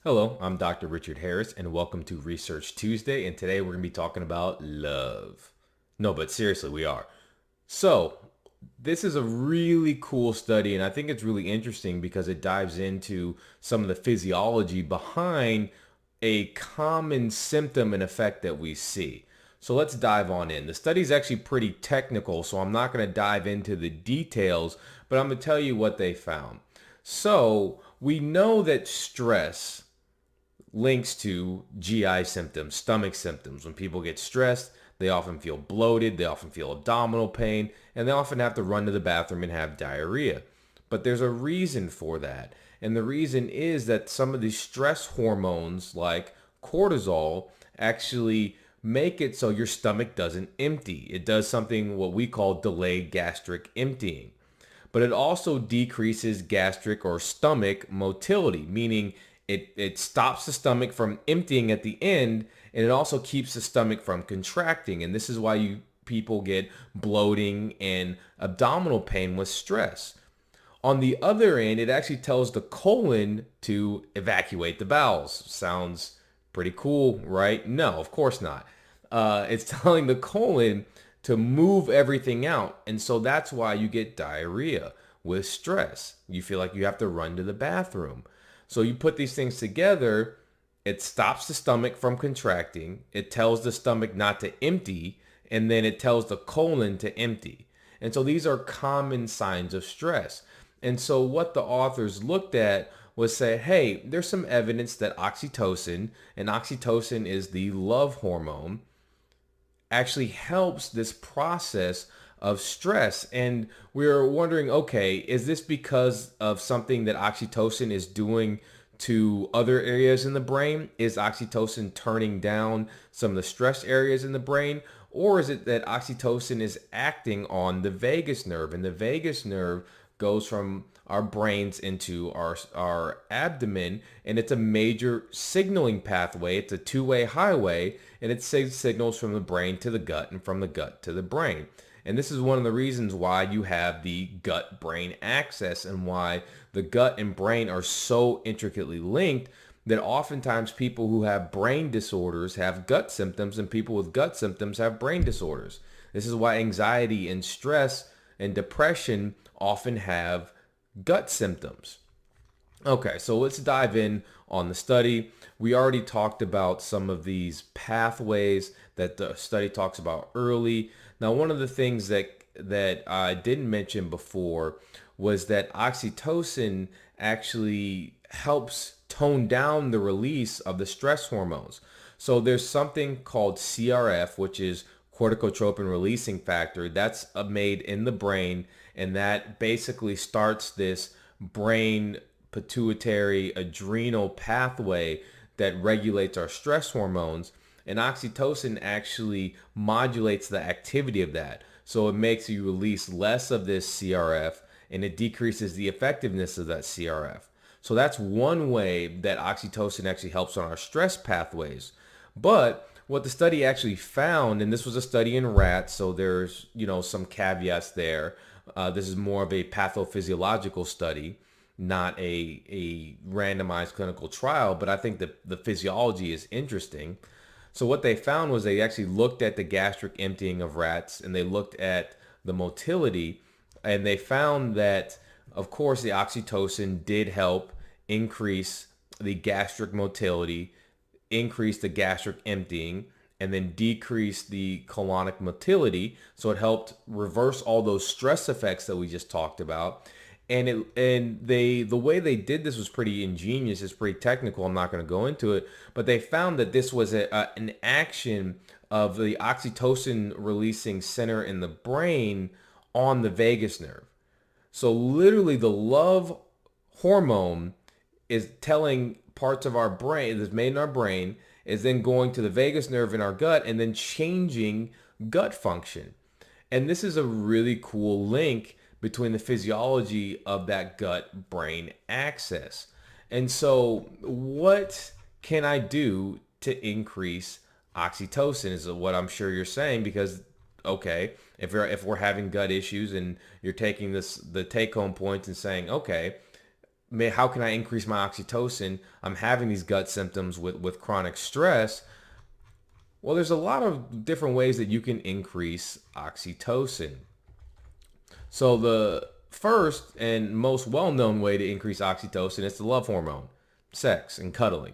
Hello, I'm Dr. Richard Harris, and welcome to Research Tuesday. And today we're going to be talking about love. No, but seriously, we are. So, this is a really cool study, and I think it's really interesting because it dives into some of the physiology behind a common symptom and effect that we see. So, let's dive on in. The study is actually pretty technical, so I'm not going to dive into the details, but I'm going to tell you what they found. So, we know that stress links to GI symptoms, stomach symptoms. When people get stressed, they often feel bloated, they often feel abdominal pain, and they often have to run to the bathroom and have diarrhea. But there's a reason for that. And the reason is that some of these stress hormones, like cortisol, actually make it so your stomach doesn't empty. It does something what we call delayed gastric emptying. But it also decreases gastric or stomach motility, meaning it stops the stomach from emptying at the end, and it also keeps the stomach from contracting. And this is why people get bloating and abdominal pain with stress. On the other end, it actually tells the colon to evacuate the bowels. Sounds pretty cool, right? No, of course not. It's telling the colon to move everything out. And so that's why you get diarrhea with stress. You feel like you have to run to the bathroom. So you put these things together, it stops the stomach from contracting, it tells the stomach not to empty, and then it tells the colon to empty. And so these are common signs of stress. And so what the authors looked at was say, hey, there's some evidence that oxytocin, and oxytocin is the love hormone, actually helps this process of stress. And we were wondering, okay, is this because of something that oxytocin is doing to other areas in the brain? Is oxytocin turning down some of the stress areas in the brain? Or is it that oxytocin is acting on the vagus nerve? And the vagus nerve goes from our brains into our abdomen, and it's a major signaling pathway. It's a two-way highway, and it sends signals from the brain to the gut and from the gut to the brain. And this is one of the reasons why you have the gut-brain axis and why the gut and brain are so intricately linked that oftentimes people who have brain disorders have gut symptoms, and people with gut symptoms have brain disorders. This is why anxiety and stress and depression often have gut symptoms. Okay, so let's dive in on the study. We already talked about some of these pathways that the study talks about early. Now, one of the things that I didn't mention before was that oxytocin actually helps tone down the release of the stress hormones. So there's something called CRF, which is corticotropin releasing factor, that's made in the brain, and that basically starts this brain pituitary adrenal pathway that regulates our stress hormones. And oxytocin actually modulates the activity of that. So it makes you release less of this CRF, and it decreases the effectiveness of that CRF. So that's one way that oxytocin actually helps on our stress pathways. But what the study actually found, and this was a study in rats, so there's some caveats there. This is more of a pathophysiological study, not a randomized clinical trial, but I think the physiology is interesting. So what they found was they actually looked at the gastric emptying of rats, and they looked at the motility, and they found that, of course, the oxytocin did help increase the gastric motility, increase the gastric emptying, and then decrease the colonic motility. So it helped reverse all those stress effects that we just talked about. The way they did this was pretty ingenious. It's pretty technical. I'm not going to go into it, but they found that this was an action of the oxytocin releasing center in the brain on the vagus nerve. So literally, the love hormone is telling parts of our brain that's made in our brain is then going to the vagus nerve in our gut and then changing gut function. And this is a really cool link between the physiology of that gut brain axis. And so what can I do to increase oxytocin is what I'm sure you're saying, because okay, if we're having gut issues and you're taking the take home points and saying, okay, how can I increase my oxytocin? I'm having these gut symptoms with chronic stress. Well, there's a lot of different ways that you can increase oxytocin. So the first and most well-known way to increase oxytocin is the love hormone, sex and cuddling.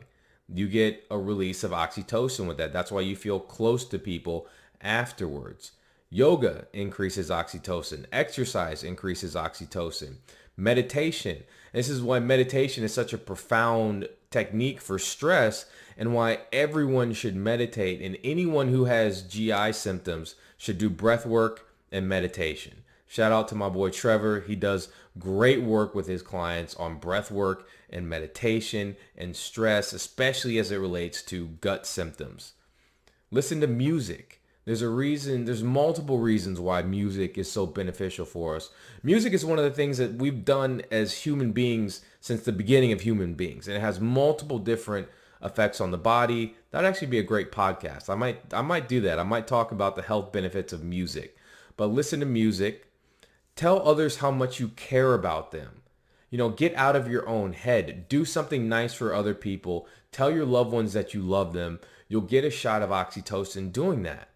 You get a release of oxytocin with that. That's why you feel close to people afterwards. Yoga increases oxytocin. Exercise increases oxytocin. Meditation. This is why meditation is such a profound technique for stress and why everyone should meditate. And anyone who has GI symptoms should do breath work and meditation. Shout out to my boy Trevor. He does great work with his clients on breath work and meditation and stress, especially as it relates to gut symptoms. Listen to music. There's multiple reasons why music is so beneficial for us. Music is one of the things that we've done as human beings since the beginning of human beings, and it has multiple different effects on the body. That'd actually be a great podcast. I might do that. I might talk about the health benefits of music. But listen to music. Tell others how much you care about them. Get out of your own head. Do something nice for other people. Tell your loved ones that you love them. You'll get a shot of oxytocin doing that.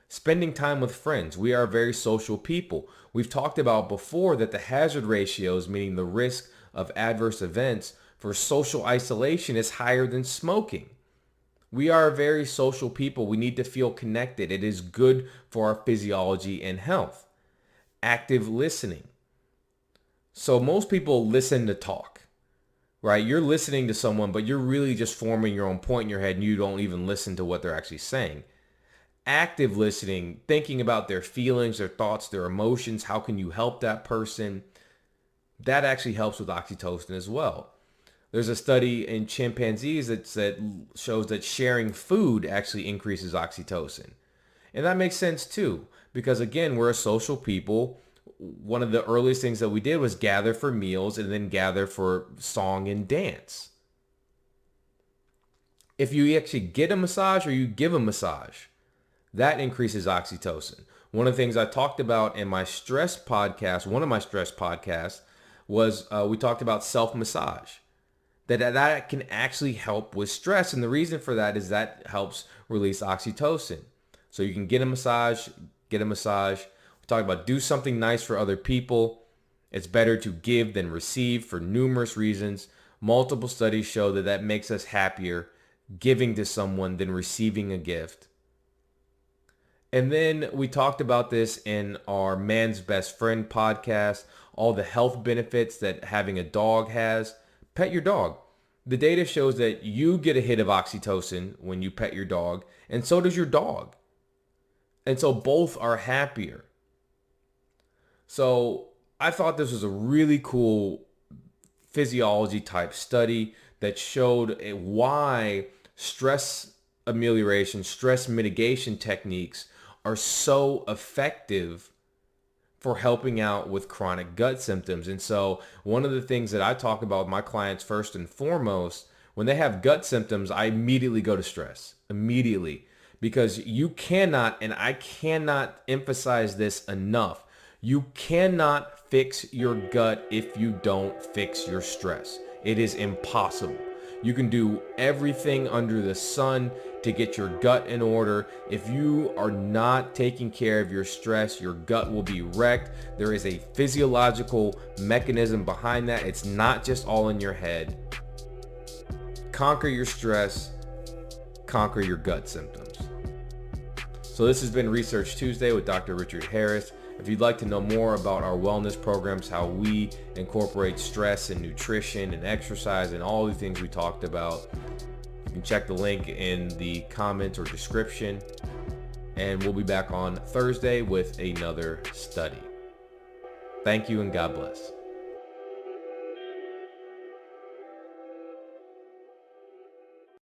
Spending time with friends. We are very social people. We've talked about before that the hazard ratios, meaning the risk of adverse events for social isolation, is higher than smoking. We are very social people. We need to feel connected. It is good for our physiology and health. Active listening. So most people listen to talk, right? You're listening to someone, but you're really just forming your own point in your head and you don't even listen to what they're actually saying. Active listening, thinking about their feelings, their thoughts, their emotions. How can you help that person? That actually helps with oxytocin as well. There's a study in chimpanzees that shows that sharing food actually increases oxytocin. And that makes sense too, because again, we're a social people. One of the earliest things that we did was gather for meals and then gather for song and dance. If you actually get a massage or you give a massage, that increases oxytocin. One of the things I talked about in my stress podcast, one of my stress podcasts, was we talked about self-massage. That can actually help with stress. And the reason for that is that helps release oxytocin. So you can get a massage. We talk about do something nice for other people. It's better to give than receive for numerous reasons. Multiple studies show that makes us happier giving to someone than receiving a gift. And then we talked about this in our Man's Best Friend podcast, all the health benefits that having a dog has. Pet your dog. The data shows that you get a hit of oxytocin when you pet your dog, and so does your dog. And so both are happier. So I thought this was a really cool physiology type study that showed why stress amelioration, stress mitigation techniques are so effective for helping out with chronic gut symptoms. And so one of the things that I talk about with my clients first and foremost, when they have gut symptoms, I immediately go to stress, immediately. Because you cannot, and I cannot emphasize this enough, you cannot fix your gut if you don't fix your stress. It is impossible. You can do everything under the sun to get your gut in order. If you are not taking care of your stress, your gut will be wrecked. There is a physiological mechanism behind that. It's not just all in your head. Conquer your stress, conquer your gut symptoms. So this has been Research Tuesday with Dr. Richard Harris. If you'd like to know more about our wellness programs, how we incorporate stress and nutrition and exercise and all the things we talked about, you can check the link in the comments or description. And we'll be back on Thursday with another study. Thank you and God bless.